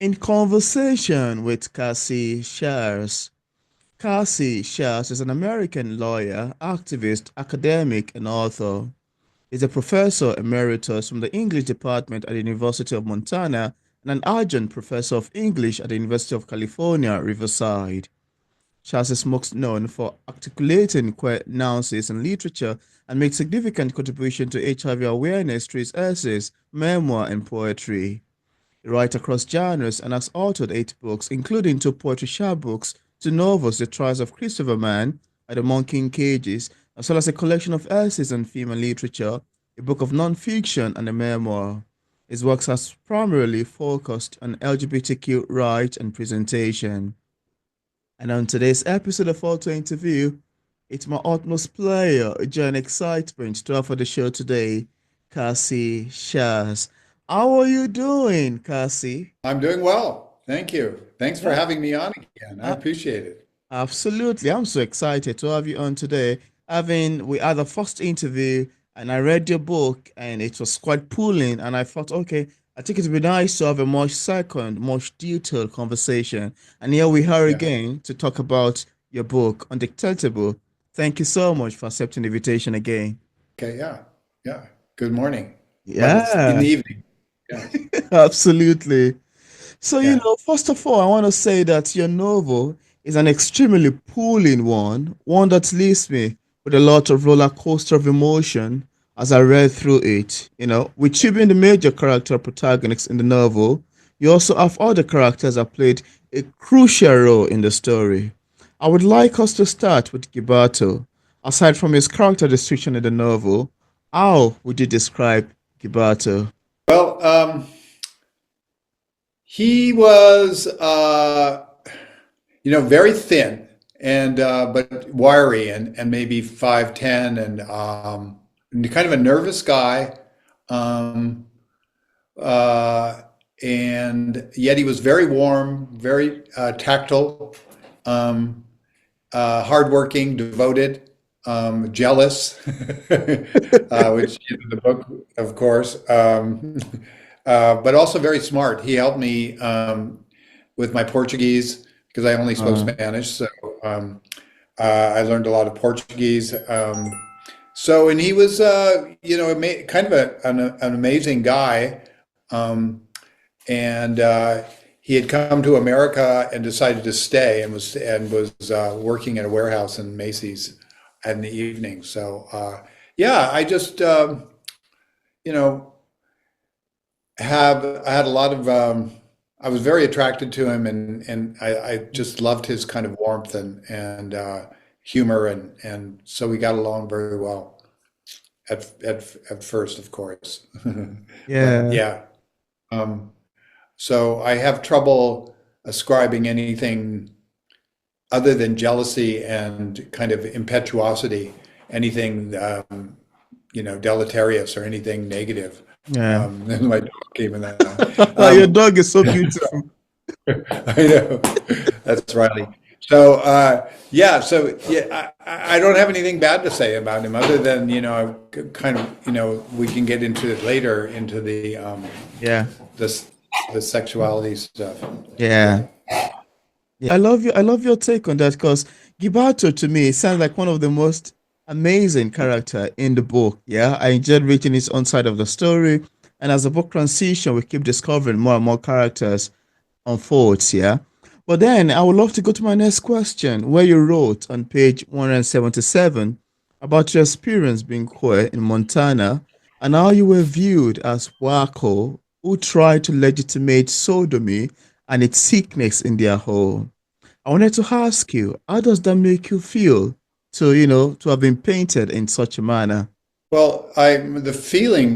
In conversation with Cassie Shares. Cassie Shares is an American lawyer, activist, academic, and author. He's a professor emeritus from the English department at the University of Montana and an adjunct professor of English at the University of California, Riverside. Shares is most known for articulating queer nuances in literature and makes significant contribution to HIV awareness through his essays, memoir, and poetry. He writes across genres and has authored 8 books, including 2 poetry chapbooks, 2 novels, The Trials of Christopher Mann and The Monkey in Cages, as well as a collection of essays on female literature, a book of nonfiction, and a memoir. His works has primarily focused on LGBTQ rights and presentation. And on today's episode of Auto Interview, it's my utmost pleasure, joy, and excitement to offer the show today, Cassie Shaz. How are you doing, Cassie? I'm doing well. Thank you. Thanks for Yeah, having me on again. I a- appreciate it. absolutely. I'm so excited to have you on today. We had the first interview and I read your book and it was quite pulling and I thought, okay, I think it would be nice to have a much second, much detailed conversation. And here we are Yeah. again to talk about your book, Undetectable. Thank you so much for accepting the invitation again. Okay. Yeah. Yeah. Good morning. But it's in Yeah, the evening. Yeah. absolutely. So, Yeah. first of all, I want to say that your novel is an extremely pulling one that leaves me with a lot of roller coaster of emotion as I read through it. With you being the major character protagonist in the novel, you also have other characters that played a crucial role in the story. I would like us to start with Gilberto. Aside from his character description in the novel, how would you describe Gilberto? Well, he was, very thin and but wiry and maybe 5'10" and kind of a nervous guy. Um, uh, and yet he was very warm, very tactile. Um, hardworking, devoted, jealous, which in the book, of course, but also very smart. He helped me with my Portuguese because I only spoke Uh, Spanish, so um, I learned a lot of Portuguese. And he was, kind of an amazing guy. Um, and he had come to America and decided to stay and was working at a warehouse in Macy's in the evening. So I just you know have I had a lot of I was very attracted to him and I just loved his kind of warmth and humor and so we got along very well at first, of course. But yeah. yeah. Um, So I have trouble ascribing anything other than jealousy and kind of impetuosity, anything deleterious or anything negative. Yeah. And my dog came in that. Your Um, dog is so beautiful. I know that's Riley. So I don't have anything bad to say about him other than kind of we can get into it later into Yeah. the the sexuality stuff. Yeah. Yeah. Yeah. I love your take on that because Gibato to me sounds like one of the most amazing character in the book. Yeah. I enjoyed reading his own side of the story. And as the book transition, we keep discovering more and more characters unfolds, yeah. But then I would love to go to my next question, where you wrote on page 177 about your experience being queer in Montana and how you were viewed as Wacko who tried to legitimate sodomy and its sickness in their home. I wanted to ask you, how does that make you feel to have been painted in such a manner? Well, I the feeling,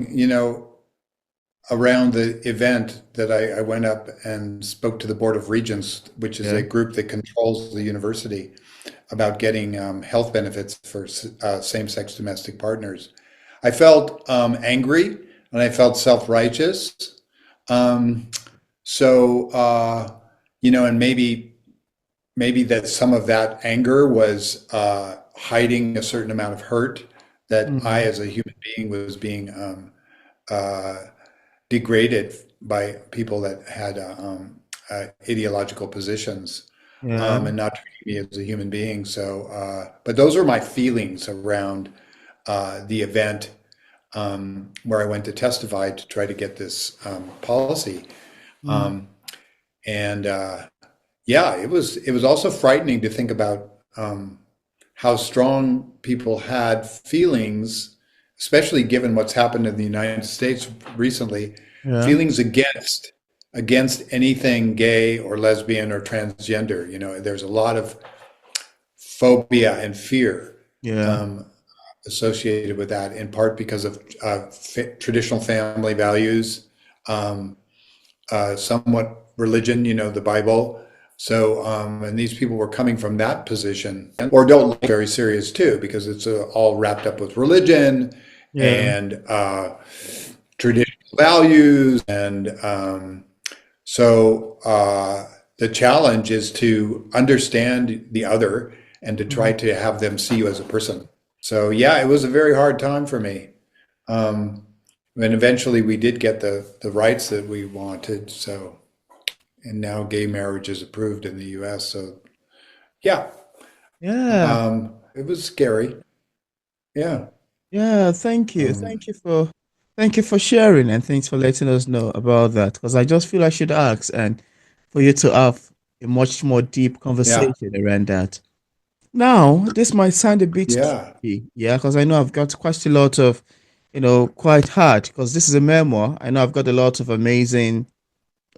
around the event that I went up and spoke to the Board of Regents, which is a Yeah. group that controls the university, about getting health benefits for same-sex domestic partners. I felt angry and I felt self-righteous. Um, and maybe that some of that anger was hiding a certain amount of hurt that I, Mm, as a human being, was being uh, degraded by people that had ideological positions, Yeah. and not treating me as a human being. So, but those are my feelings around the event where I went to testify to try to get this policy. Mm. Um, and yeah, it was also frightening to think about how strong people had feelings, especially given what's happened in the United States recently, Yeah. feelings against anything gay or lesbian or transgender. There's a lot of phobia and fear Yeah. um, associated with that, in part because of traditional family values, um, somewhat religion, the Bible. So, and these people were coming from that position, or don't look very serious too, because it's all wrapped up with religion Yeah. and traditional values. And so the challenge is to understand the other and to try Mm. to have them see you as a person. So, yeah, it was a very hard time for me. Um, and eventually we did get the rights that we wanted. So, and now gay marriage is approved in the US. So, yeah, Yeah. it was scary. Yeah. Yeah. Thank you. Um, Thank you for sharing and thanks for letting us know about that. Because I just feel I should ask and for you to have a much more deep yeah. conversation around that. Now, this might sound a bit Yeah. tricky, yeah, because I know I've got quite a lot of, quite hard, because this is a memoir. I know I've got a lot of amazing,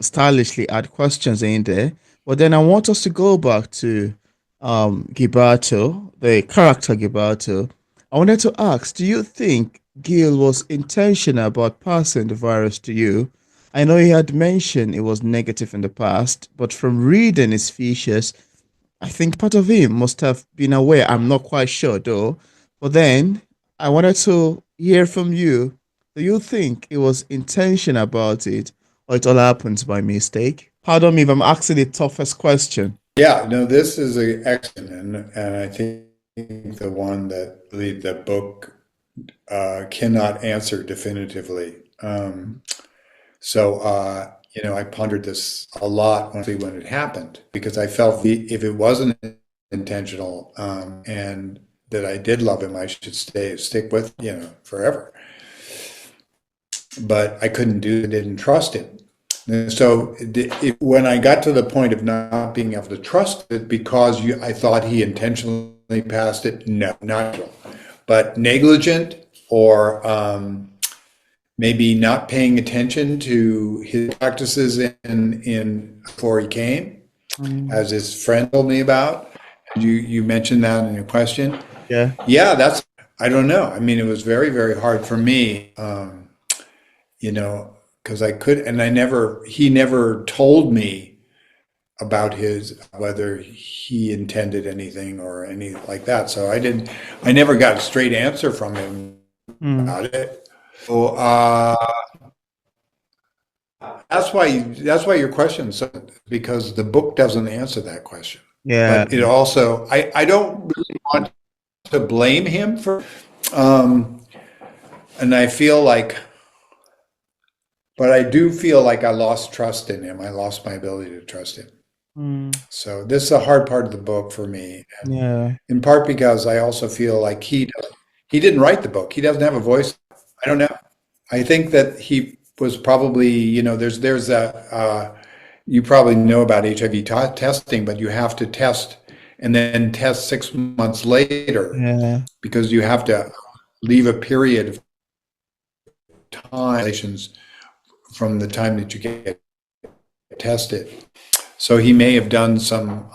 stylishly add questions in there. But then I want us to go back to Gilberto, the character Gilberto. I wanted to ask, do you think Gil was intentional about passing the virus to you? I know he had mentioned it was negative in the past, but from reading his features, I think part of him must have been aware. I'm not quite sure though. But then I wanted to hear from you. Do you think it was intention about it or it all happens by mistake? Pardon me if I'm asking the toughest question. Yeah. No, this is an excellent, and I think the one that really the book cannot answer definitively. So, I pondered this a lot when it happened, because I felt if it wasn't intentional, and that I did love him, I should stick with, forever. But I couldn't do it, didn't trust him. And so when I got to the point of not being able to trust it because I thought he intentionally passed it, no, not at all. But negligent, or maybe not paying attention to his practices in before he came, Mm, as his friend told me about. You mentioned that in your question. yeah. Yeah, I don't know. I mean, it was very, very hard for me, you know, because he never told me about whether he intended anything or any like that. So I never got a straight answer from him Mm, about it. So, that's why your question is so, because the book doesn't answer that question. yeah. But it also, I don't really want to blame him um, and I feel like, but I do feel like I lost trust in him. I lost my ability to trust him. Mm, So this is a hard part of the book for me, and yeah. in part because I also feel like he didn't write the book. He doesn't have a voice. I don't know. I think that he was probably, there's you probably know about HIV testing, but you have to test and then test 6 months later, Yeah. because you have to leave a period of time from the time that you get tested. So he may have done some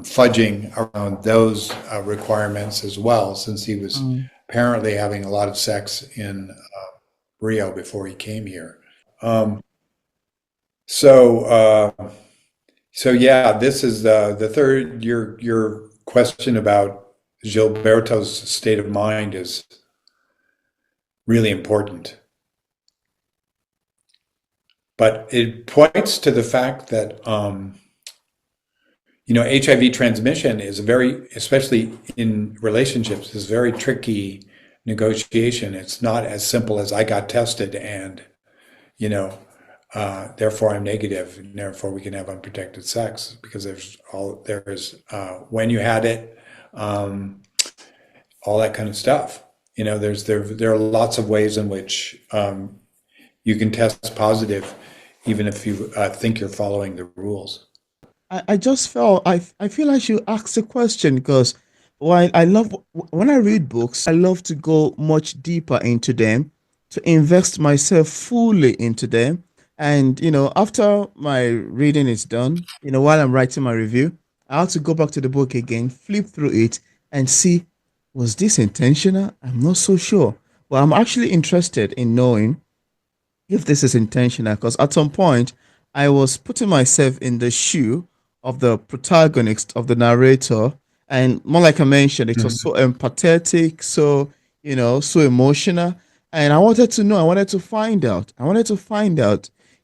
fudging around those requirements as well, since he was Mm, apparently having a lot of sex in Rio before he came here. Um, so, so yeah, this is the third. Your question about Gilberto's state of mind is really important, but it points to the fact that HIV transmission is especially in relationships, is very tricky negotiation. It's not as simple as I got tested and you know therefore I'm negative, and therefore we can have unprotected sex because there's when you had it, um, all that kind of stuff. There are lots of ways in which you can test positive, even if you think you're following the rules. I just felt I feel I should ask a question because while I love when I read books, I love to go much deeper into them, to invest myself fully into them. And after my reading is done, while I'm writing my review, I have to go back to the book again, flip through it, and see, was this intentional? I'm not so sure. But I'm actually interested in knowing if this is intentional, because at some point I was putting myself in the shoe of the protagonist, of the narrator, and more like I mentioned, it was so empathetic, so so emotional, and I wanted to know, I wanted to find out,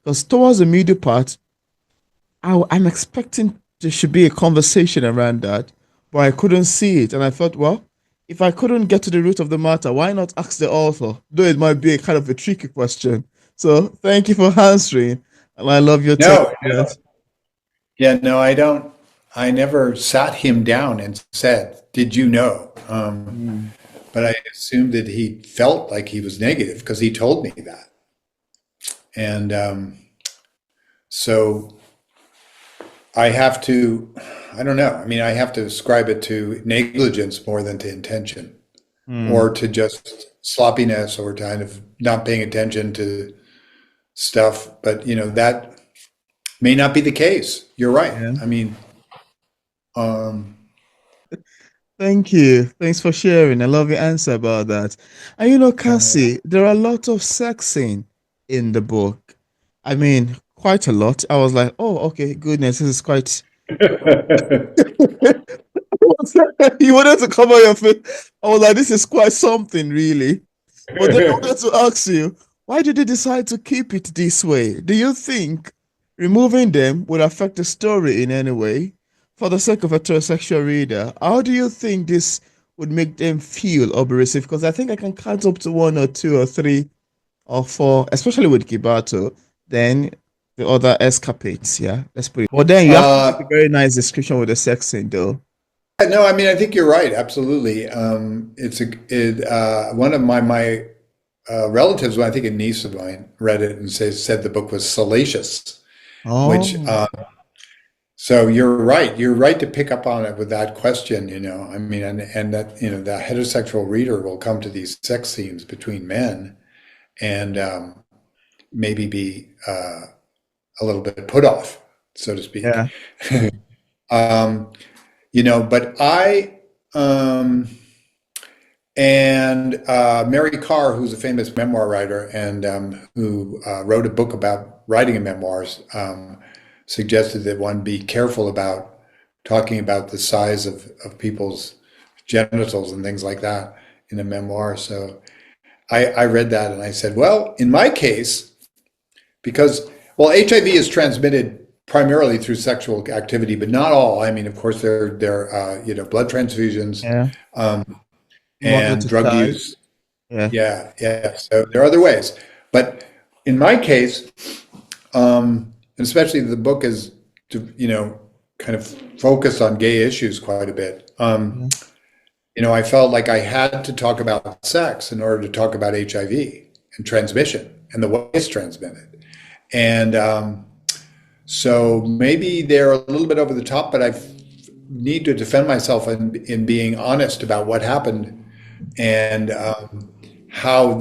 because towards the middle part, I'm expecting there should be a conversation around that, but I couldn't see it, and I thought, well, if I couldn't get to the root of the matter, why not ask the author? Though it might be a kind of a tricky question. So thank you for answering, and I love your take No, on that. yeah, no, I don't. I never sat him down and said, "Did you know?" Mm. But I assumed that he felt like he was negative because he told me that, and so I have to. I don't know. I mean, I have to ascribe it to negligence more than to intention, Mm. or to just sloppiness, or kind of not paying attention to stuff. But that may not be the case. You're right. Yeah. I mean, um, Thank you. Thanks for sharing. I love your answer about that. And uh, Cassie, there are a lot of sex scene in the book. I mean, quite a lot. I was like, oh, okay, goodness, this is quite. You wanted to cover your face. I was like, this is quite something, really. But then I wanted to ask you, why did you decide to keep it this way? Do you think removing them would affect the story in any way? For the sake of a heterosexual reader, how do you think this would make them feel or be received? Because I think I can count up to one or two or three or four, especially with Gilberto, then the other escapades, yeah? Let's put it. But then you have to make a uh, very nice description with the sex scene, though. no, I mean, I think you're right. Absolutely. One of my relatives, well, I think a niece of mine, read it and said the book was salacious, which Oh, so you're right. You're right to pick up on it with that question. I mean, and that the heterosexual reader will come to these sex scenes between men and maybe be a little bit put off, so to speak. yeah. um, but I and Mary Carr, who's a famous memoir writer and who wrote a book about writing a memoirs, suggested that one be careful about talking about the size of people's genitals and things like that in a memoir. So I read that and I said, well, in my case, because well, HIV is transmitted primarily through sexual activity, but not all. I mean, of course, there are blood transfusions Yeah. um, Mother and to drug child. use. Yeah. Yeah, yeah. So there are other ways, but in my case, and especially the book is to kind of focus on gay issues quite a bit. Yeah. I felt like I had to talk about sex in order to talk about HIV and transmission and the way it's transmitted. And so maybe they're a little bit over the top, but I need to defend myself in being honest about what happened and how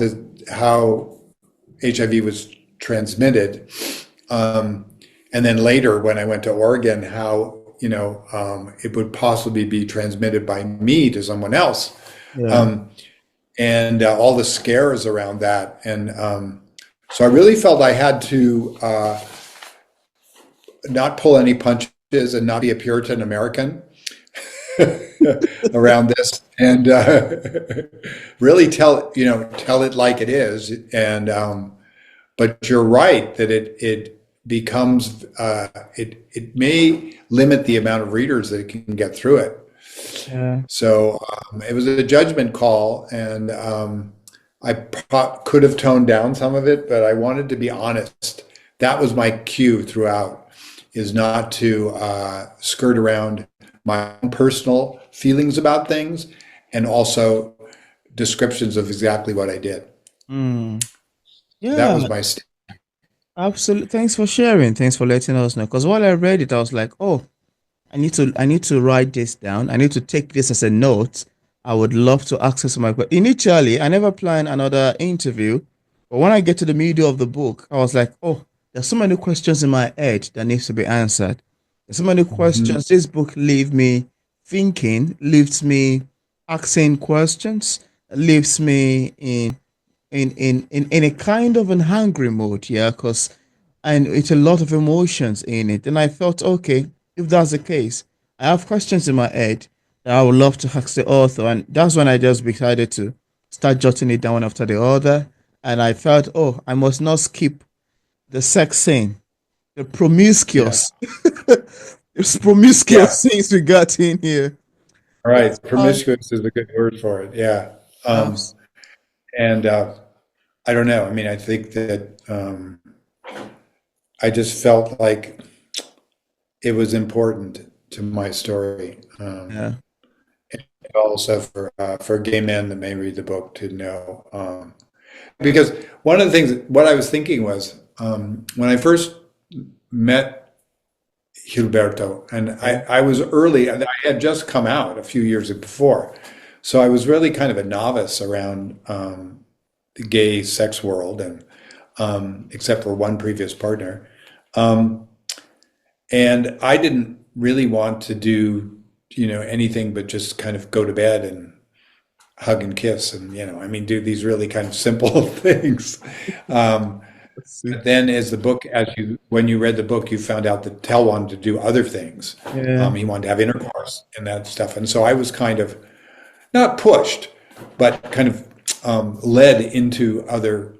HIV was transmitted. And then later, when I went to Oregon, how it would possibly be transmitted by me to someone else, Yeah. um, and all the scares around that. And so I really felt I had to not pull any punches and not be a Puritan American around this, and really tell it like it is. And but you're right that it becomes it may limit the amount of readers that can get through it. Yeah. So it was a judgment call, and I could have toned down some of it, but I wanted to be honest that was my cue throughout, is not to skirt around my own personal feelings about things, and also descriptions of exactly what I did. Mm. That Yeah, was my absolutely. Thanks for sharing. Thanks for letting us know. Because while I read it, I was like, oh, I need to write this down. I need to take this as a note. I would love to access my but initially I never planned another interview. But when I get to the middle of the book, I was like, oh, there's so many questions in my head that needs to be answered. There's so many Mhm. questions. This book leaves me thinking, leaves me asking questions, leaves me in a kind of an hungry mood, yeah, because and it's a lot of emotions in it. And I thought, okay, if that's the case, I have questions in my head that I would love to ask the author, and that's when I just decided to start jotting it down one after the other. And I felt, oh, I must not skip the sex scene, the Yeah. promiscuous, it's Yeah. promiscuous things we got in here. All That's right. how. Promiscuous is a good word for it. Yeah. Abs- And I don't know. I mean, I think that I just felt like it was important to my story. yeah. Also for gay men that may read the book to know. Because one of the things, what I was thinking was when I first met Gilberto, and Yeah. I was early, I had just come out a few years before. So I was really kind of a novice around the gay sex world, and except for one previous partner. Um, and I didn't really want to do, anything but just kind of go to bed and hug and kiss, and I mean, do these really kind of simple things. Um, Let's see. but then, when you read the book, you found out that Tell wanted to do other things. Yeah. He wanted to have intercourse and that stuff, and so I was kind of not pushed, but kind of led into other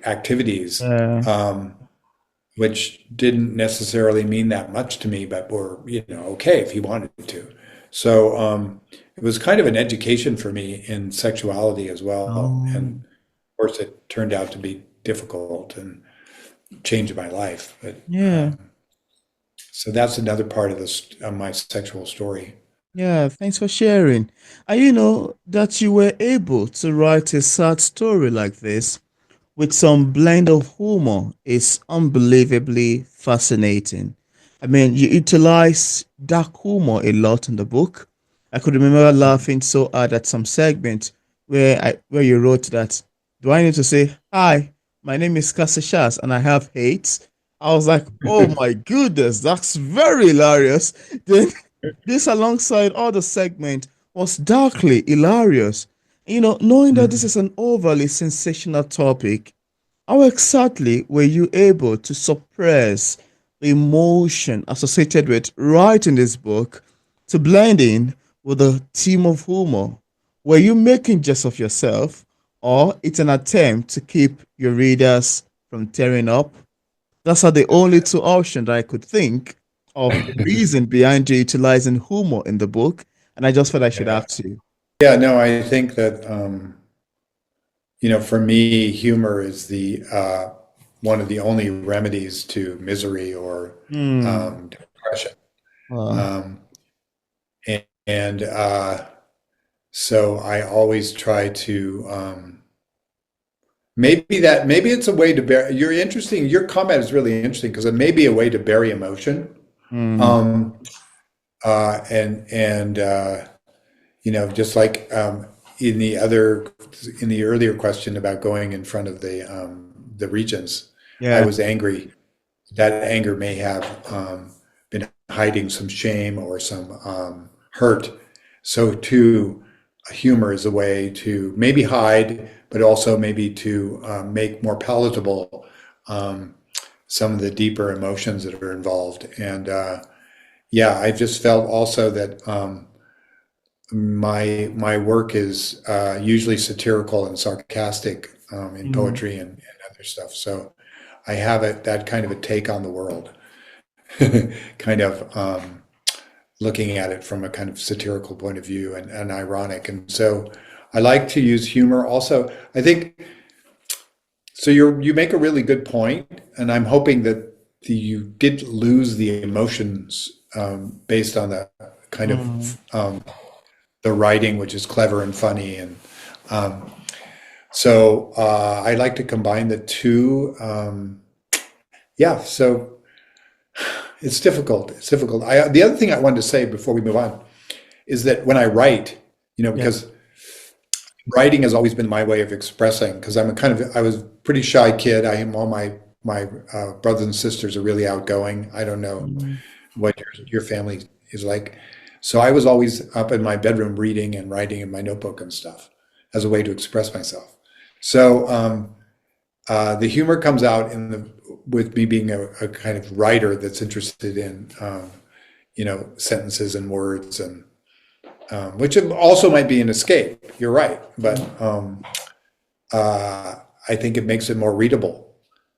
activities, Yeah. which didn't necessarily mean that much to me, but were, okay if he wanted to. So it was kind of an education for me in sexuality as well. And Oh. of course, it turned out to be difficult and changed my life. But Yeah. so that's another part of my sexual story. Yeah, thanks for sharing. And you know that you were able to write a sad story like this with some blend of humor is unbelievably fascinating. I mean, you utilize dark humor a lot in the book. I could remember laughing so hard at some segment where you wrote that, do I need to say, hi, my name is Cassie and I have hate? I was like, oh my goodness, that's very hilarious. Then this alongside other segment was darkly hilarious. You know, knowing that this Mhm. is an overly sensational topic, how exactly were you able to suppress the emotion associated with writing this book to blend in with a theme of humor? Were you making jest of yourself, or it's an attempt to keep your readers from tearing up? Those are the only two options that I could think of the reason behind you utilizing humor in the book, and I just felt I should Yeah. ask you. Yeah, no, I think that for me, humor is the one of the only remedies to misery or Hmm. depression. Wow. Um, and so I always try to maybe it's a way to bury. You're interesting. Your comment is really interesting because it may be a way to bury emotion. Hmm. Um, and just like in the earlier question about going in front of the regents, I Yeah. was angry. That anger may have been hiding some shame or some hurt. So too, humor is a way to maybe hide, but also maybe to make more palatable um, some of the deeper emotions that are involved. And yeah, I just felt also that my work is usually satirical and sarcastic in Hmm. poetry and other stuff. So I have that kind of a take on the world, kind of looking at it from a kind of satirical point of view and ironic. And so I like to use humor. Also, I think So you make a really good point, and I'm hoping that you did lose the emotions based on the kind of Mm. the writing, which is clever and funny, and um, so I like to combine the two. Yeah, so it's difficult. It's difficult. The other thing I wanted to say before we move on is that when I write, Yeah. because writing has always been my way of expressing, because I was a pretty shy kid. I am all my brothers and sisters are really outgoing. I don't know Mm. what your family is like. So I was always up in my bedroom reading and writing in my notebook and stuff as a way to express myself. So the humor comes out with me being a kind of writer that's interested in sentences and words, and which also might be an escape. You're right, but I think it makes it more readable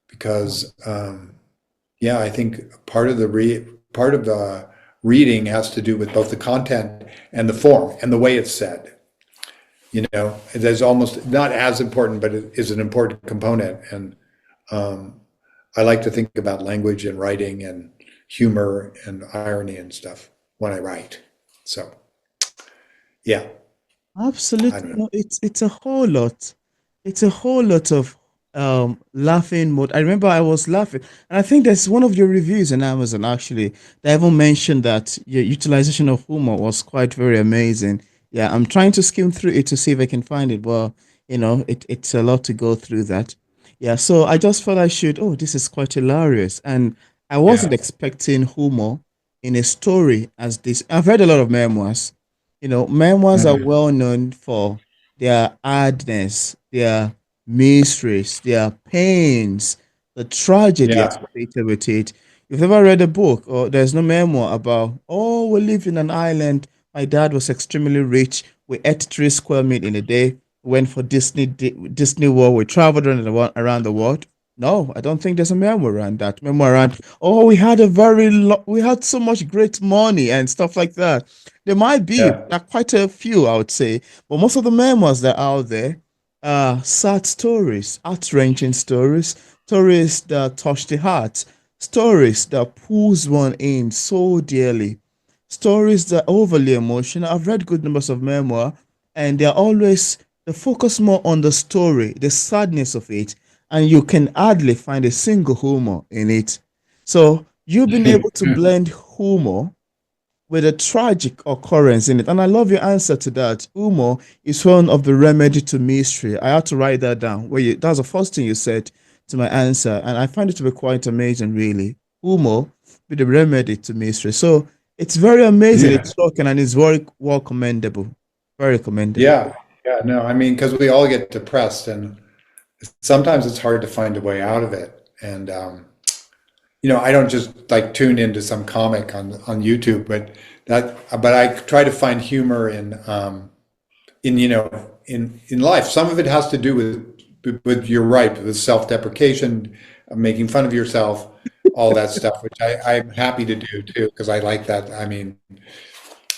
because yeah, I think part of the reading has to do with both the content and the form and the way it's said. There's almost not as important, but it is an important component. And um, I like to think about language and writing and humor and irony and stuff when I write. So yeah, I Absolutely. don't know. No, it's a whole lot. It's a whole lot of laughing mode. I remember I was laughing, and I think there's one of your reviews on Amazon actually that even mentioned that your utilization of humor was quite very amazing. Yeah, I'm trying to skim through it to see if I can find it. Well, it's a lot to go through that. Yeah, so I just felt I should. Oh, this is quite hilarious, and I wasn't Yeah, expecting humor in a story as this. I've read a lot of memoirs. Memoirs are mhm. well known for their hardness, their mysteries, their pains, the tragedy Yeah, associated with it. If you've ever read a book, or there's no memoir about, oh, we live in an island. My dad was extremely rich. We ate 3 square meat in a day. Went for Disney World. We traveled around the world. No, I don't think there's a memoir around that. Memoir around, oh, we had so much great money and stuff like that. There might be, yeah, there are quite a few, I would say, but most of the memoirs that are out there are sad stories, heart-wrenching stories, stories that touch the heart, stories that pulls one in so dearly, stories that are overly emotional. I've read good numbers of memoir, and they focus more on the story, the sadness of it, and you can hardly find a single humor in it. So you've been able to blend humor with a tragic occurrence in it. And I love your answer to that. Humor is one of the remedy to mystery. I had to write that down. That's the first thing you said to my answer. And I find it to be quite amazing, really. Humor be the remedy to mystery. So it's very amazing. yeah, It's shocking and it's very well commendable. Very commendable. yeah, yeah. No, I mean, because we all get depressed, and sometimes it's hard to find a way out of it. And I don't just like tune into some comic on YouTube, but I try to find humor in life. Some of it has to do with you're right, with self-deprecation, making fun of yourself, all that stuff, which I'm happy to do too, because I like that. I mean,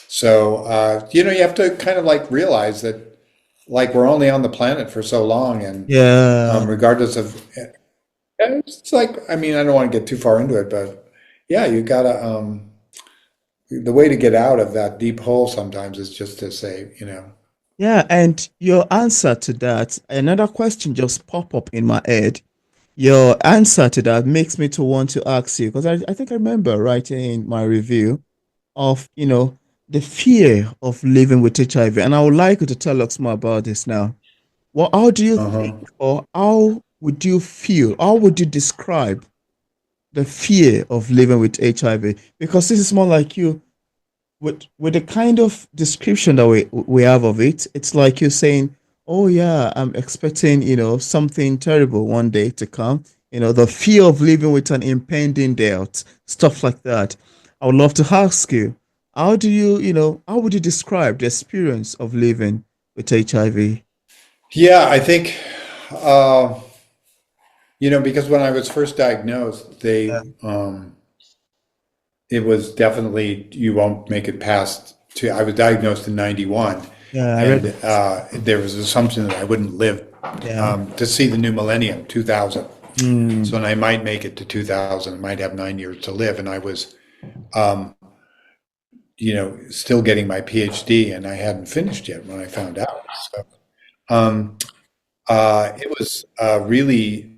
so you have to kind of like realize that like we're only on the planet for so long, and Yeah. regardless of it's like, I mean, I don't want to get too far into it, but yeah, you gotta the way to get out of that deep hole sometimes is just to say, Yeah. And your answer to that, another question just pop up in my head. Your answer to that makes me to want to ask you because I think I remember writing in my review of the fear of living with HIV, and I would like you to tell us more about this now. Well, how do you think, uh-huh. or how would you feel? How would you describe the fear of living with HIV? Because this is more like you with the kind of description that we have of it. It's like you're saying, "Oh yeah, I'm expecting something terrible one day to come." The fear of living with an impending death, stuff like that. I would love to ask you, how would you describe the experience of living with HIV? Yeah, I think uh, because when I was first diagnosed, it was definitely you won't make it past I was diagnosed in 91, Yeah, I read and that. there was an assumption that I wouldn't live Yeah. to see the new millennium, 2000. Mm. So, and I might make it to 2000. I might have 9 years to live. And I was, um, still getting my PhD, and I hadn't finished yet when I found out. So, um, it was really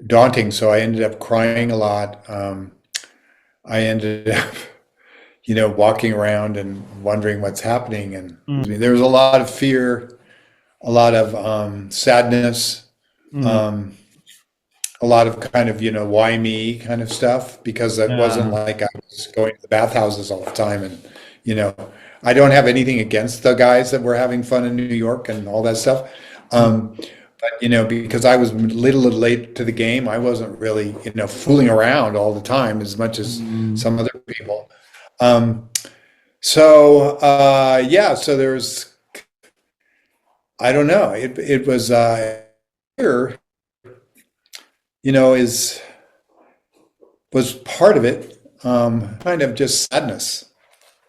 daunting. So I ended up crying a lot. I ended up, walking around and wondering what's happening. And Mm. there was a lot of fear, a lot of sadness, Mm. um, a lot of kind of, why me kind of stuff, because it wasn't Yeah. like I was going to the bathhouses all the time. And, you know, I don't have anything against the guys that were having fun in New York and all that stuff. Mm. Um, but, because I was a little late to the game, I wasn't really, fooling around all the time as much as Mm. some other people. Um, yeah, so there's, I don't know, it was, here, is was part of it, kind of just sadness.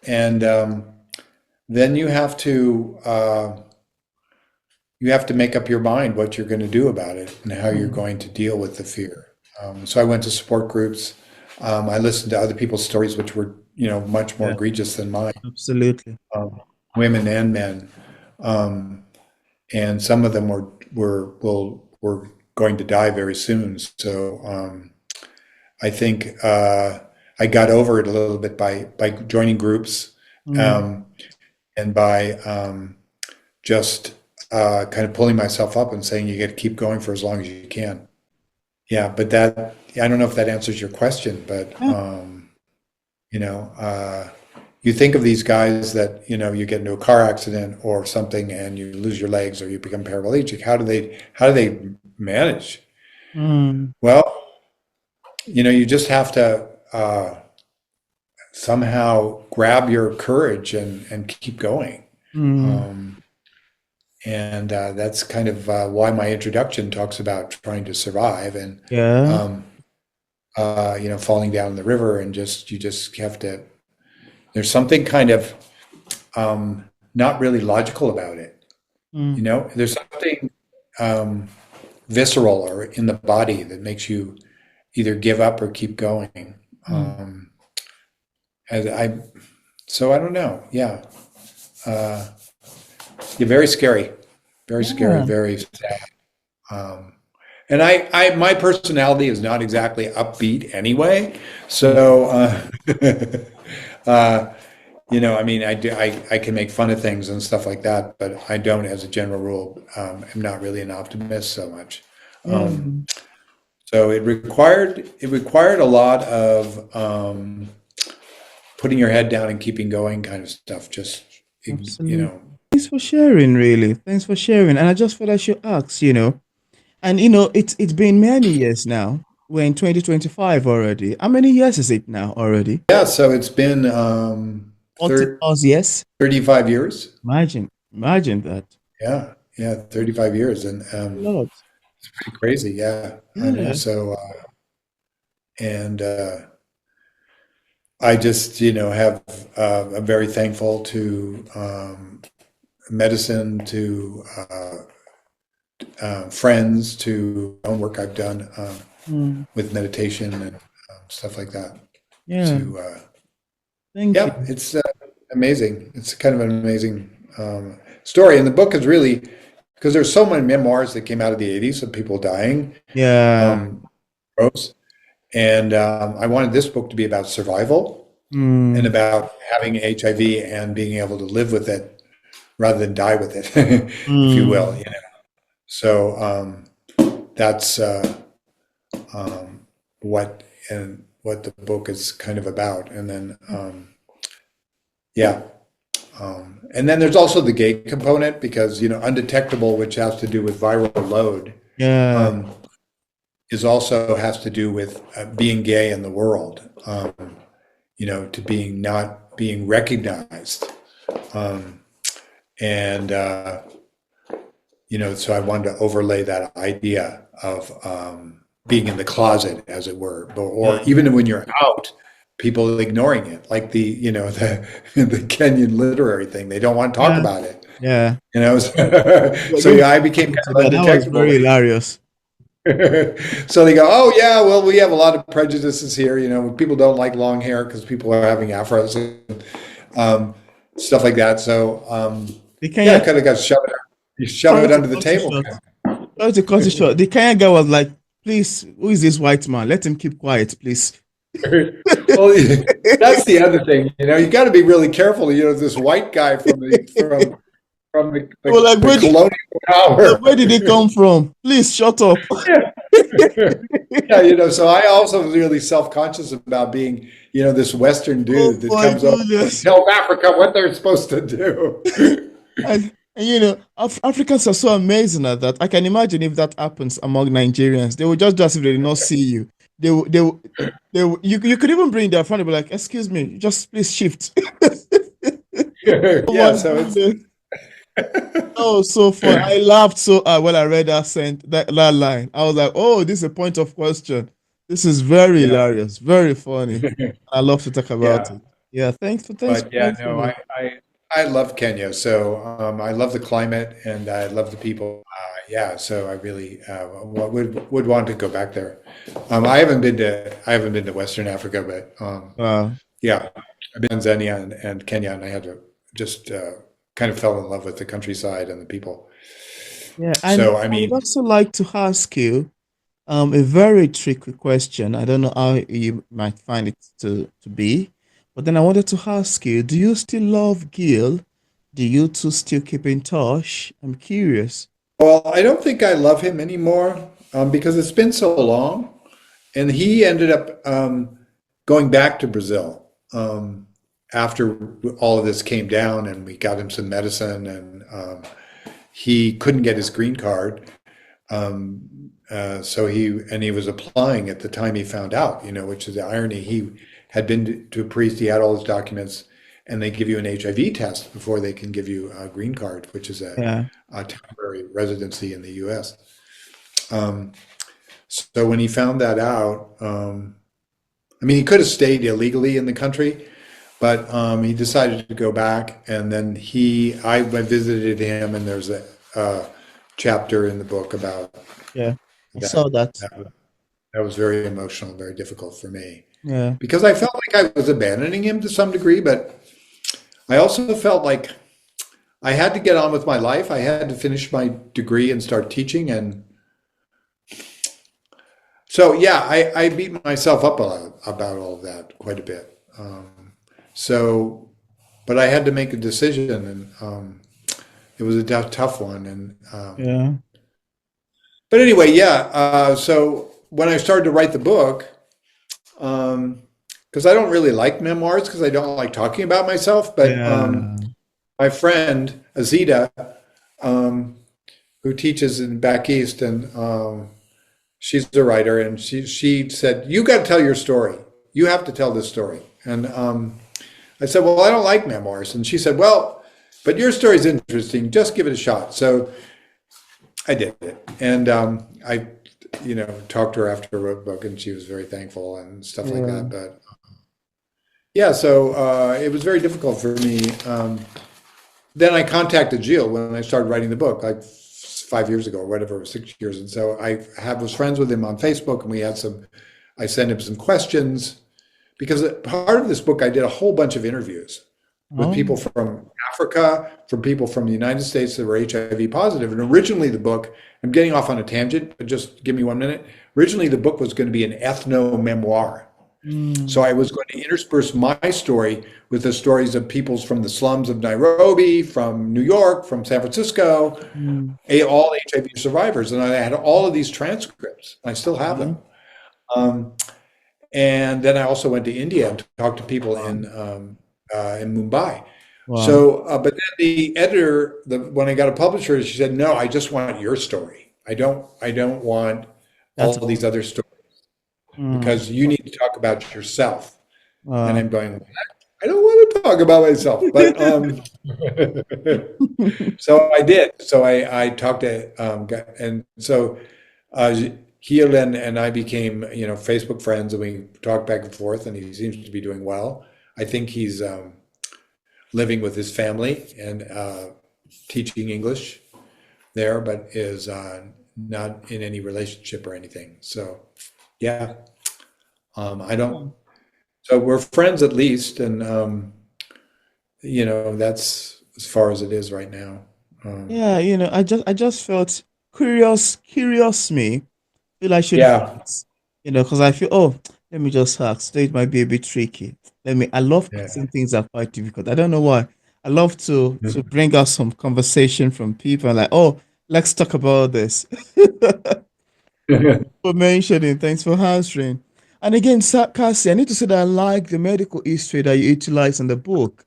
And then you have to make up your mind what you're going to do about it and how you're Mm. going to deal with the fear. So I went to support groups. I listened to other people's stories, which were, much more Yeah. egregious than mine, Absolutely. women and men. Um, and some of them were going to die very soon. So I think I got over it a little bit by joining groups, Mm. um, and by just kind of pulling myself up and saying you got to keep going for as long as you can. Yeah, but I don't know if that answers your question, but Yeah. you know, uh, you think of these guys that you get into a car accident or something and you lose your legs or you become paraplegic. How do they manage? Mm. Well, you just have to somehow grab your courage and keep going. Mm. Um, and that's kind of why my introduction talks about trying to survive and Yeah. um, falling down the river and you just have to. There's something kind of not really logical about it. Mm. There's something um, visceral or in the body that makes you either give up or keep going. Mm. Um, and so I don't know. Yeah. Uh, Yeah, very scary, Yeah. very sad. Um, and my personality is not exactly upbeat anyway. Mm. So, uh, I mean, I can make fun of things and stuff like that, but I don't, as a general rule, am not really an optimist so much. Yeah. So it required a lot of putting your head down and keeping going kind of stuff. Just, Absolutely. Thanks for sharing, really. Thanks for sharing. And I just thought I should ask, and it's been many years now. We're in 2025 already. How many years is it now already? yeah. So it's been 40 plus years. 35 years. Imagine that. Yeah, yeah, 35 years, and A lot. pretty crazy. Yeah, I know. Yeah. So, and I just, have, I'm very thankful to medicine, to friends, to own work I've done Mm. with meditation and stuff like that. Yeah. To Thank Yeah, you. it's amazing. It's kind of an amazing story, and the book is really because there's so many memoirs that came out of the '80s of people dying. Yeah. Um, gross. And I wanted this book to be about survival and Mm. about having HIV and being able to live with it rather than die with it, if you will. Mm. So that's um, what the book is kind of about. And then yeah, and then there's also the gay component because undetectable, which has to do with viral load, Yeah. um, is also has to do with being gay in the world. To being not being recognized. Um, and, so I wanted to overlay that idea of being in the closet, as it were, or Yeah. even when you're out, people ignoring it, like the Kenyan literary thing. They don't want to talk Yeah. about it. Yeah. You know, Yeah, so you yeah, I became kind to of that. That was undetectable. very hilarious. So they go, oh yeah, well we have a lot of prejudices here. You know, people don't like long hair because people are having afros and um, stuff like that. So The yeah, I Kenya, kind of got you shove sorry it to under the cut you table. short. Sorry to cut you short. The Kenya guy was like, please, who is this white man? Let him keep quiet, please. Well, that's the other thing. You know, you got to be really careful. You know, this white guy from They were like, the colonial power. where did he come from? Please shut up. Yeah, you know, so I also really self-conscious about being, you know, this Western Oh dude that my comes over and goodness. tells Africa what they're supposed to do. And Africans are so amazing at that. I can imagine if that happens among Nigerians, they will just do as if they did not see you. You could even bring their friend and be like, excuse me, just please shift. Oh Yeah, my so it's goodness. Oh, so fun. I laughed so when I read that line. I was like, oh, this is a point of question. This is very yeah, hilarious, very funny. I love to talk about yeah. it. Yeah, thanks for But yeah, no, mentioning. I love Kenya. So I love the climate and I love the people. Yeah, so I really would want to go back there. I haven't been to Western Africa, but Wow. yeah, I've been to Tanzania and Kenya, and I had to just kind of fell in love with the countryside and the people. Yeah, and So I I would mean, also like to ask you a very tricky question. I don't know how you might find it to be, but then I wanted to ask you, do you still love Gil? Do you two still keep in touch? I'm curious. well, I don't think I love him anymore because it's been so long, and he ended up going back to Brazil after all of this came down, and we got him some medicine, and he couldn't get his green card. So he was applying at the time he found out, you know, which is the irony. He had been to a priest, he had all his documents, and they give you an HIV test before they can give you a green card, which is Yeah. a temporary residency in the U.S. Um, so when he found that out, I mean, he could have stayed illegally in the country, but he decided to go back, and then I visited him, and there's a chapter in the book about Yeah, I that. saw that. That was very emotional, very difficult for me Yeah. because I felt like I was abandoning him to some degree, but I also felt like I had to get on with my life. I had to finish my degree and start teaching, and so yeah, I beat myself up about all of that quite a bit. So, but I had to make a decision, and it was a tough one. And Yeah. but anyway, yeah. So when I started to write the book, because I don't really like memoirs because I don't like talking about myself, but Yeah. my friend Azita, um, who teaches in back east, and she's a writer, and she said, "You got to tell your story. You have to tell this story." And I said, "Well, I don't like memoirs," and she said, "Well, but your story's interesting. Just give it a shot." So I did it, and you know, talked to her after I wrote the book, and she was very thankful and stuff like Yeah. that. But yeah, so it was very difficult for me. Then I contacted Jill when I started writing the book, like 5 years ago or whatever, 6 years. And so was friends with him on Facebook, and we had some. I sent him some questions because part of this book I did a whole bunch of interviews with Oh. people from Africa, from people from the United States that were HIV positive. And originally the book, I'm getting off on a tangent, but just give me 1 minute. Originally the book was going to be an ethno memoir. So Mm. I was going to intersperse my story with the stories of peoples from the slums of Nairobi, from New York, from San Francisco, Mm. all HIV survivors. And I had all of these transcripts. I still have them. Oh. Um, and then I also went to India and talked to people Wow. in Mumbai. Wow. So, but then the editor, when I got a publisher, she said, "No, I just want your story. I don't want all That's these other stories mm. because you need to talk about yourself." And Wow. I'm going, I don't want to talk about myself, but so I did. So I talked to and so Gil and I became, you know, Facebook friends, and we talked back and forth, and he seems to be doing well. I think he's living with his family, and teaching English there, but is not in any relationship or anything. So yeah, I don't. So we're friends at least, and that's as far as it is right now. Um, Yeah, I just felt curious me. Feel I should yeah, ask, because I feel, oh, let me just ask. Today it might be a bit tricky. I love yeah. asking things that are quite difficult. I don't know why. I love to bring out some conversation from people like, oh, let's talk about this. For mentioning, thanks for answering. And again, Cassie, I need to say that I like the medical history that you utilize in the book.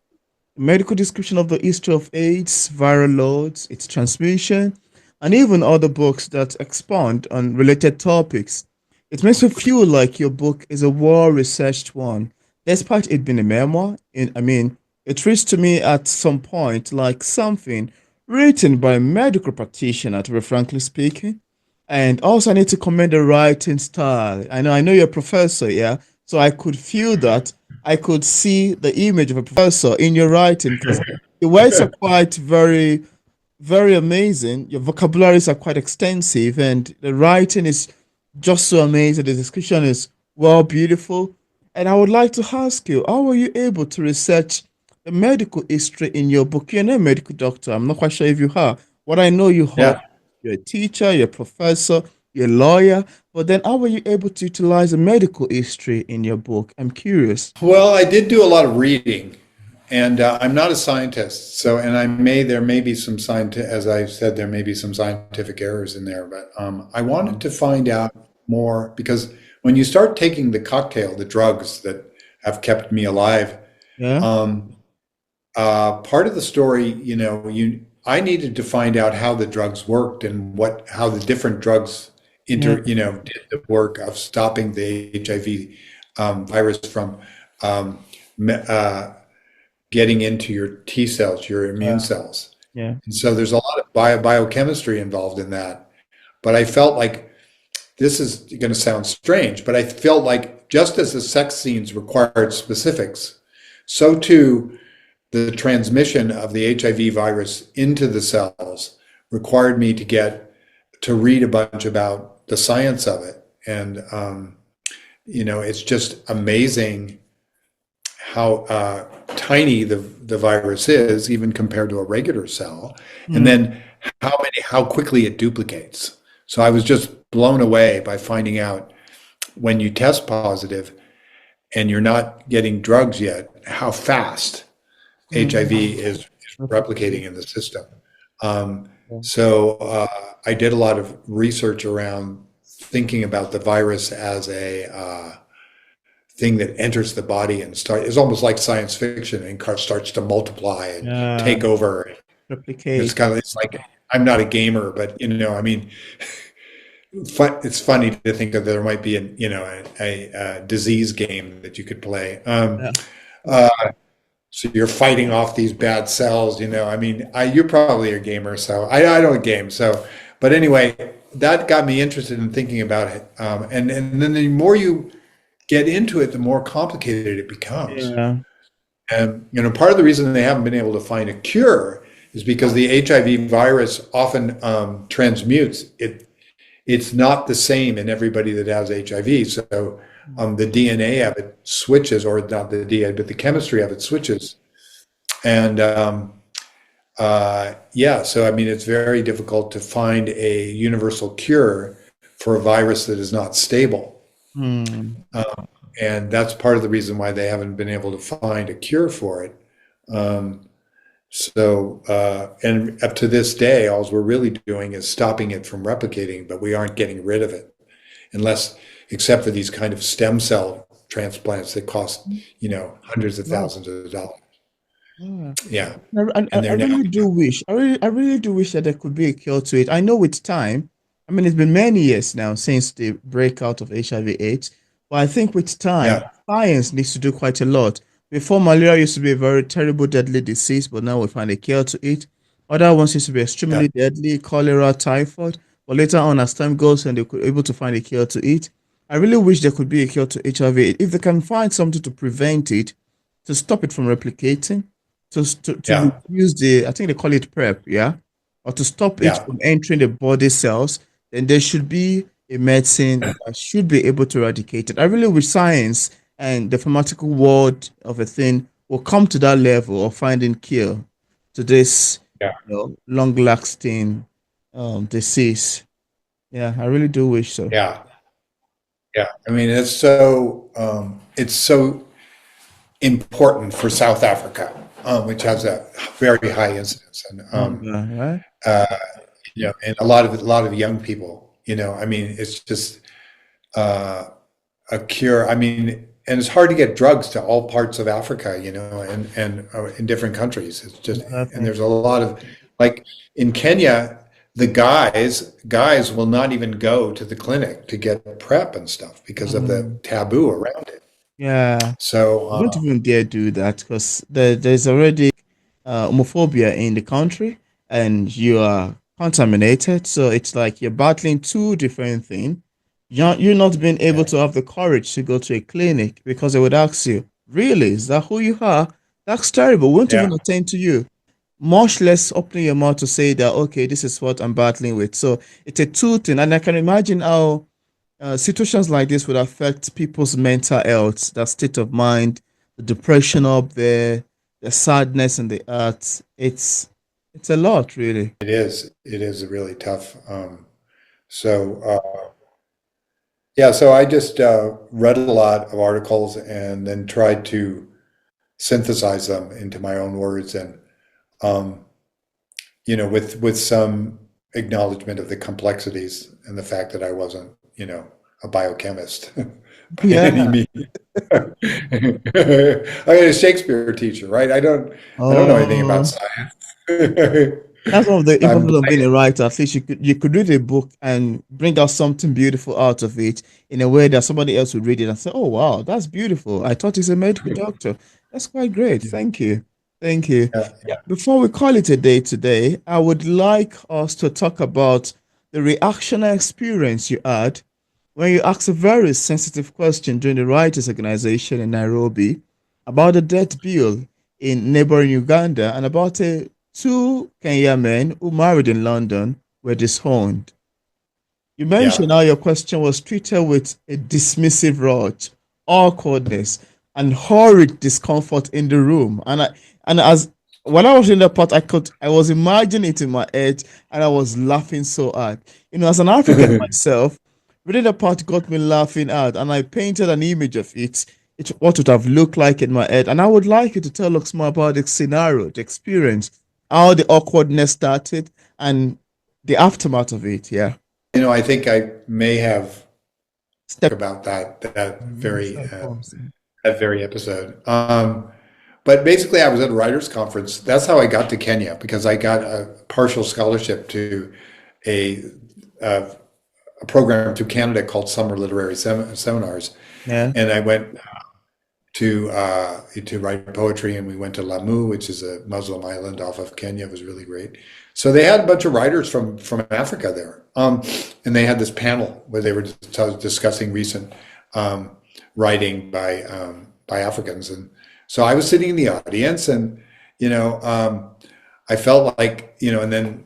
Medical description of the history of AIDS, viral loads, its transmission, and even other books that expand on related topics. It makes me feel like your book is a well-researched one, despite it being a memoir. It reads to me at some point like something written by a medical practitioner, to be frankly speaking. And also, I need to commend the writing style. I know you're a professor, yeah. So I could feel that. I could see the image of a professor in your writing because the words are quite very, very amazing. Your vocabularies are quite extensive, and the writing is just so amazing. The description is well, beautiful. And I would like to ask you, how were you able to research the medical history in your book? You're not a medical doctor. I'm not quite sure if you are. What I know you are, Yeah. you're a teacher, you're a professor, you're a lawyer. But then how were you able to utilize the medical history in your book? I'm curious. Well, I did do a lot of reading, and I'm not a scientist. So, and there may be some as I said, there may be some scientific errors in there, but I wanted to find out more because when you start taking the cocktail, the drugs that have kept me alive, Yeah. um, part of the story, I needed to find out how the drugs worked and how the different drugs Yeah. did the work of stopping the HIV virus from um, getting into your T cells, your immune Yeah. cells. Yeah. And so there's a lot of biochemistry involved in that. But I felt like this is going to sound strange, but I felt like just as the sex scenes required specifics, so too the transmission of the HIV virus into the cells required me to read a bunch about the science of it. And, it's just amazing how tiny the virus is, even compared to a regular cell, and Hmm. then how quickly it duplicates. So I was just blown away by finding out when you test positive and you're not getting drugs yet, how fast HIV Hmm. is Replicate. replicating in the system. Um, Yeah. so I did a lot of research around thinking about the virus as a thing that enters the body and it's almost like science fiction and starts to multiply and Yeah. take over. Replicate. It's like I'm not a gamer, but I mean, it's funny to think that there might be a disease game that you could play. Yeah. Uh, so you're fighting off these bad cells, I mean, you're probably a gamer, so I don't game. So, but anyway, that got me interested in thinking about it. And then the more you get into it, the more complicated it becomes. Yeah. And part of the reason they haven't been able to find a cure is because the HIV virus often transmutes. It's not the same in everybody that has HIV. So the DNA of it switches, or not the DNA, but the chemistry of it switches. And yeah, so I mean, it's very difficult to find a universal cure for a virus that is not stable. Hmm. And that's part of the reason why they haven't been able to find a cure for it. Um, and up to this day, all we're really doing is stopping it from replicating, but we aren't getting rid of it except for these kind of stem cell transplants that cost, hundreds of Wow. thousands of dollars. Yeah. Yeah. And I they're now, really do wish. I really do wish that there could be a cure to it. I know with time. It's been many years now since the breakout of HIV/AIDS, but I think with time, yeah, science needs to do quite a lot. Before, malaria used to be a very terrible, deadly disease, but now we find a cure to it. Other ones used to be yeah, extremely deadly, cholera, typhoid, but later on, as time goes and they could able to find a cure to it. I really wish there could be a cure to HIV. If they can find something to prevent it, to stop it from replicating, to Yeah. reduce the, I think they call it PrEP, yeah, or to stop it Yeah. from entering the body cells, then there should be a medicine that should be able to eradicate it. I really wish science and the pharmaceutical world of a thing will come to that level of finding cure to this, Yeah. long-lasting disease. Yeah, I really do wish so. Yeah. Yeah. I mean, it's so important for South Africa, which has a very high incidence, and Hunger, right? uh, and a lot of young people. I mean, it's just uh, a cure. I mean, and it's hard to get drugs to all parts of Africa, and in different countries. It's just, and Exactly. there's a lot of, like, in Kenya, the guys will not even go to the clinic to get prep and stuff because of the Mm, taboo around it. yeah. So, Don't even dare do that because there's already homophobia in the country and you are contaminated. So it's like you're battling two different things. You're not being able yeah, to have the courage to go to a clinic because they would ask you, really, is that who you are? That's terrible. We won't even yeah. attend to you. Much less opening your mouth to say that, okay, this is what I'm battling with. So it's a two thing. And I can imagine how situations like this would affect people's mental health, their state of mind, the depression up there, the sadness in the heart. It's a lot, really. It is. It is really tough. So, yeah, so I just read a lot of articles and then tried to synthesize them into my own words, and um, with some acknowledgement of the complexities and the fact that I wasn't, a biochemist by any Yeah. means. I'm a Shakespeare teacher, right? I don't know anything about Oh, science. that's one of the I'm importance of being a writer. At least you could read a book and bring out something beautiful out of it in a way that somebody else would read it and say, "Oh wow, that's beautiful. I thought he's a medical doctor. That's quite great. yeah, Thank you, thank you." Yeah. yeah, Before we call it a day today, I would like us to talk about the reactionary experience you had when you asked a very sensitive question during the writers' organization in Nairobi about the death bill in neighboring Uganda and about two Kenyan men who married in London were disowned. You yeah. mentioned how your question was treated with a dismissive rush, awkwardness, and horrid discomfort in the room. And as when I was in the part, I was imagining it in my head, and I was laughing so hard. As an African myself, reading the part got me laughing out, and I painted an image of it. What would have looked like in my head, and I would like you to tell us more about the scenario, the experience, how the awkwardness started, and the aftermath of it. Yeah. I think I may have Step. about that Yes, very of course. episode. But basically, I was at a writers' conference. That's how I got to Kenya, because I got a partial scholarship to a a, a program through Canada called Summer Literary Seminars, Yeah. and I went to write poetry, and we went to Lamu, which is a Muslim island off of Kenya. It was really great. So they had a bunch of writers from Africa there, and they had this panel where they were discussing recent um, writing by Africans, and so I was sitting in the audience, and I felt like, and then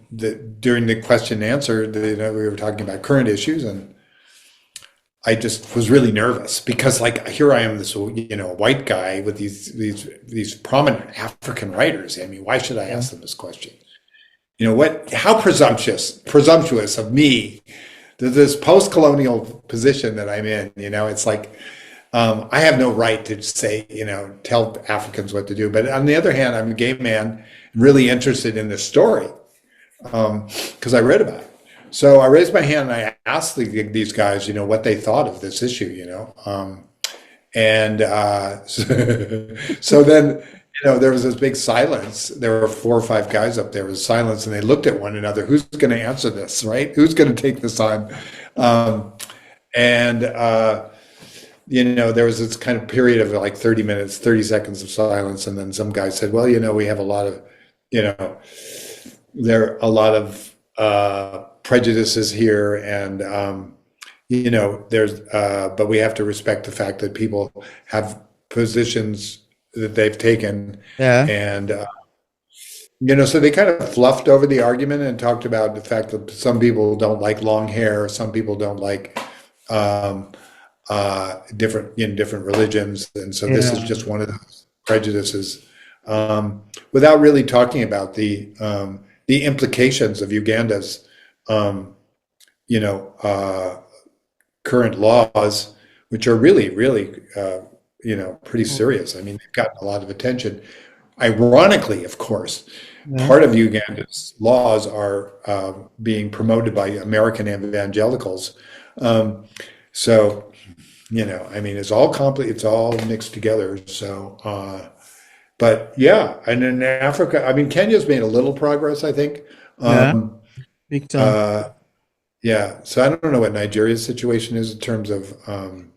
during the question and answer, we were talking about current issues, and I just was really nervous because, like, here I am, this white guy with these prominent African writers. I mean, why should I Yeah. ask them this question? How presumptuous of me, this post-colonial position that I'm in. It's like, I have no right to say, tell Africans what to do. But on the other hand, I'm a gay man really interested in this story, because I read about it. So I raised my hand and I asked these guys, what they thought of this issue, and so then, there was this big silence. There were four or five guys up there. There was silence, and they looked at one another. Who's going to answer this, right? Who's going to take this on? And there was this kind of period of like 30 minutes, 30 seconds of silence, and then some guy said, "Well, we have a lot of, you know, there are a lot of prejudices here, and there's, but we have to respect the fact that people have positions that they've taken, Yeah. and so they kind of fluffed over the argument and talked about the fact that some people don't like long hair, some people don't like um, different religions, and so this is Yeah. just one of those prejudices, without really talking about the implications of Uganda's um, you know current laws, which are really really pretty serious. I mean, they've gotten a lot of attention. Ironically, of course, Yeah. part of Uganda's laws are being promoted by American evangelicals. Um, so, I mean, it's all mixed together. So, but yeah, and in Africa, I mean, Kenya's made a little progress, I think. Yeah. Um, Big time. uh, yeah, so I don't know what Nigeria's situation is in terms of Nig-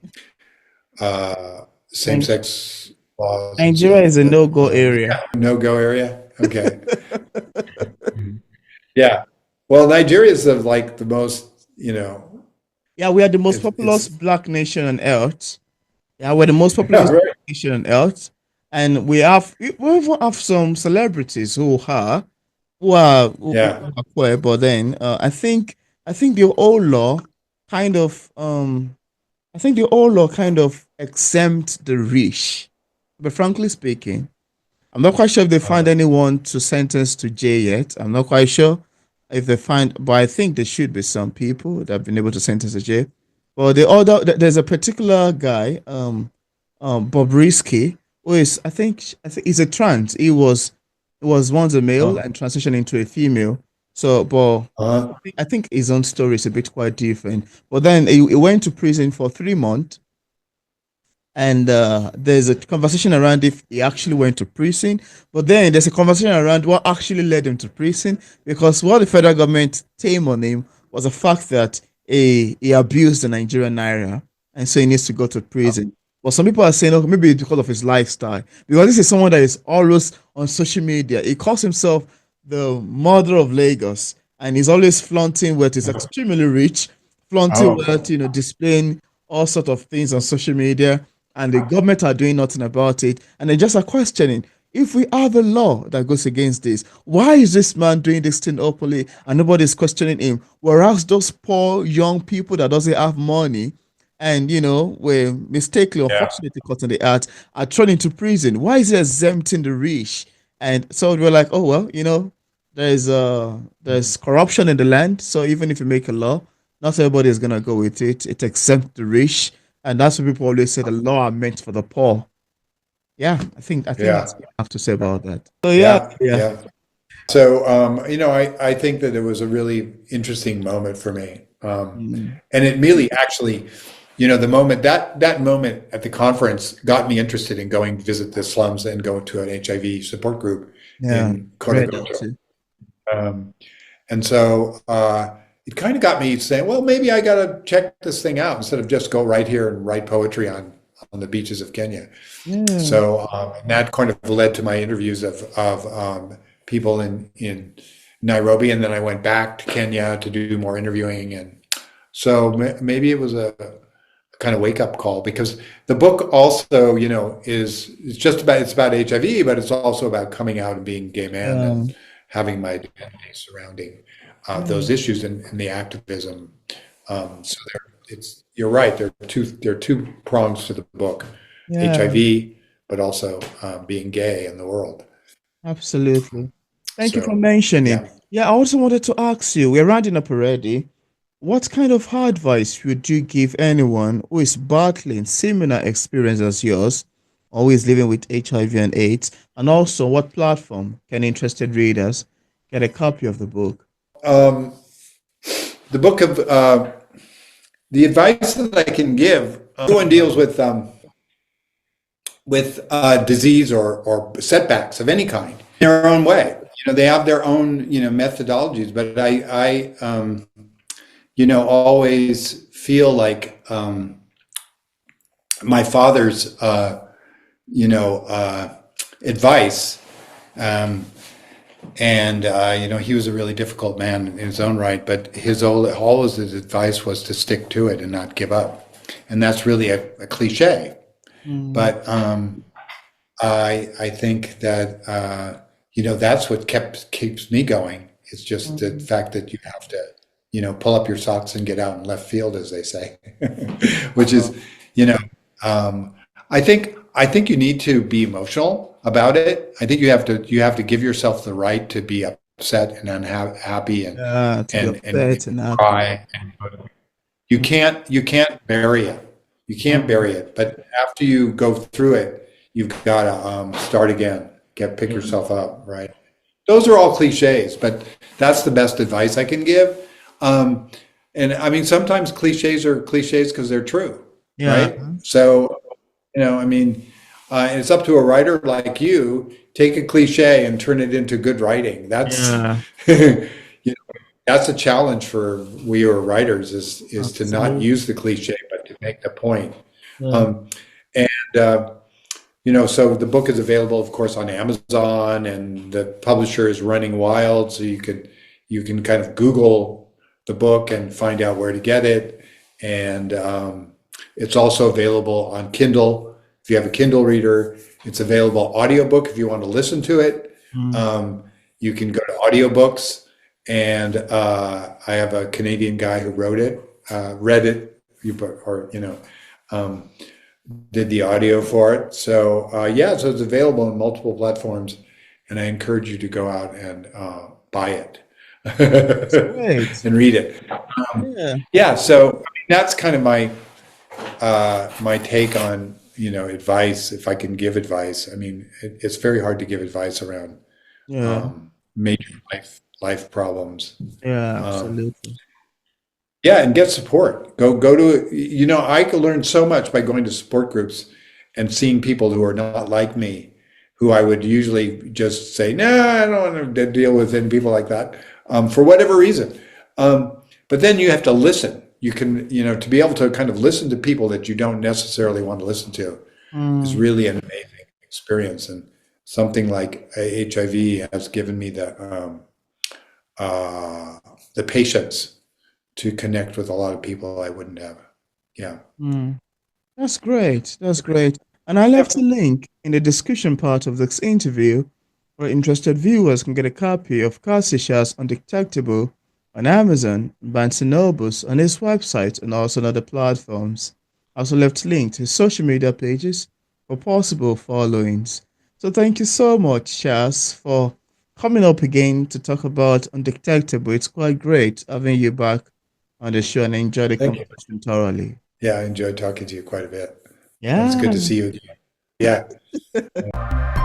same-sex laws and Nigeria stuff, is a but no-go area. no-go area. Okay. Yeah. Well, Nigeria is like the most, Yeah, we are the most populous it's black nation on earth. Yeah, we're the most populous right. nation on earth, and we even have some celebrities who Yeah. are queer. But then I think the old law kind of exempt the rich. But frankly speaking, I'm not quite sure if they find Uh, anyone to sentence to jail yet. I'm not quite sure if they find, but I think there should be some people that have been able to sentence to jail. But there's a particular guy, Bob Risky, who is, I think he's a trans. He was once a male uh, and transitioned into a female. So, but uh, I think his own story is a bit quite different. But then he went to prison for 3 months, and there's a conversation around if he actually went to prison, but then there's a conversation around what actually led him to prison, because what the federal government tamed on him was the fact that he abused the Nigerian naira, and so he needs to go to prison. But some people are saying, okay, maybe it's because of his lifestyle, because this is someone that is always on social media. He calls himself the mother of Lagos, and he's always flaunting wealth. He's extremely rich, flaunting oh, wealth, displaying all sort of things on social media, and the government are doing nothing about it. And they just are questioning, if we have a law that goes against this, why is this man doing this thing openly and nobody's questioning him? Whereas those poor young people that doesn't have money and were mistakenly, yeah, unfortunately caught in the act, are thrown into prison. Why is he exempting the rich? And so we're like, oh well, there's corruption in the land. So even if you make a law, not everybody is gonna go with it. It exempts the rich, and that's what people always say, the law are meant for the poor. Yeah, I think that's yeah, what I have to say about that. So yeah, yeah, yeah. yeah. So, I think that it was a really interesting moment for me. Mm. And it really actually, the moment that moment at the conference got me interested in going to visit the slums and go to an HIV support group Yeah. in Read that Kotakoto. too. Um, and so it kind of got me saying, well, maybe I got to check this thing out instead of just go right here and write poetry on the beaches of Kenya. Yeah. So and that kind of led to my interviews of people in Nairobi, and then I went back to Kenya to do more interviewing, and so maybe it was a kind of wake up call, because the book also, is just about it's about HIV, but it's also about coming out and being a gay man Yeah. and having my identity surrounding those Yeah. issues and the activism. So you're right. There are two prongs to the book: Yeah. HIV, but also being gay in the world. Absolutely. Thank you for So mentioning. yeah. Yeah, I also wanted to ask you, we're rounding up already. What kind of advice would you give anyone who is battling similar experience as yours, or who is living with HIV and AIDS? And also, what platform can interested readers get a copy of the book? Um, the book of the advice that I can give, everyone deals with disease or setbacks of any kind in their own way. They have their own methodologies, but I always feel like my father's advice. Um, and he was a really difficult man in his own right, but always his advice was to stick to it and not give up. And that's really a cliche. Mm. But I think that that's what keeps me going. It's just the Mm. fact that you have to pull up your socks and get out in left field, as they say, which Wow. is you know um, I think you need to be emotional about it. I think you have to give yourself the right to be upset and unhappy Yeah, to be and upset and happy. cry. You can't bury it. You can't Mm. bury it. But after you go through it, you've got to start again. Pick Yeah. yourself up. Right. Those are all cliches, but that's the best advice I can give. Um, and I mean, sometimes cliches are cliches because they're true. Yeah. Right. So I mean, it's up to a writer like you. Take a cliche and turn it into good writing. That's Yeah. that's a challenge for we who are writers is to not Absolutely. use the cliche but to make the point. Yeah. Um, and so the book is available, of course, on Amazon, and the publisher is Running Wild, so you can kind of Google the book and find out where to get it. And it's also available on Kindle if you have a Kindle reader. It's available audiobook if you want to listen to it. Mm. Um, you can go to audiobooks, and I have a Canadian guy who wrote it, read it, or um, did the audio for it. So yeah, so it's available on multiple platforms, and I encourage you to go out and buy it That's great. and read it. Yeah. Yeah, so I mean, that's kind of my take on advice. If I can give advice, I mean it's very hard to give advice around Yeah. major life problems. Yeah. Um, Absolutely. Yeah, and get support. Go to I could learn so much by going to support groups and seeing people who are not like me, who I would usually just say, no, I don't want to deal with any people like that, for whatever reason. But then you have to listen. You can, to be able to kind of listen to people that you don't necessarily want to listen to is Mm. really an amazing experience. And something like HIV has given me the patience to connect with a lot of people I wouldn't have. Yeah. Mm. That's great. That's great. And I left a link in the description part of this interview where interested viewers can get a copy of Karsisha's Undetectable on Amazon, Barnes& and Nobles, on his website, and also on other platforms. I also left a link to his social media pages for possible followings. So thank you so much, Shaz, for coming up again to talk about Undetectable. It's quite great having you back on the show and I enjoyed the Thank you. conversation thoroughly. Yeah, I enjoyed talking to you quite a bit. And it's good to Yeah. see you again. Yeah.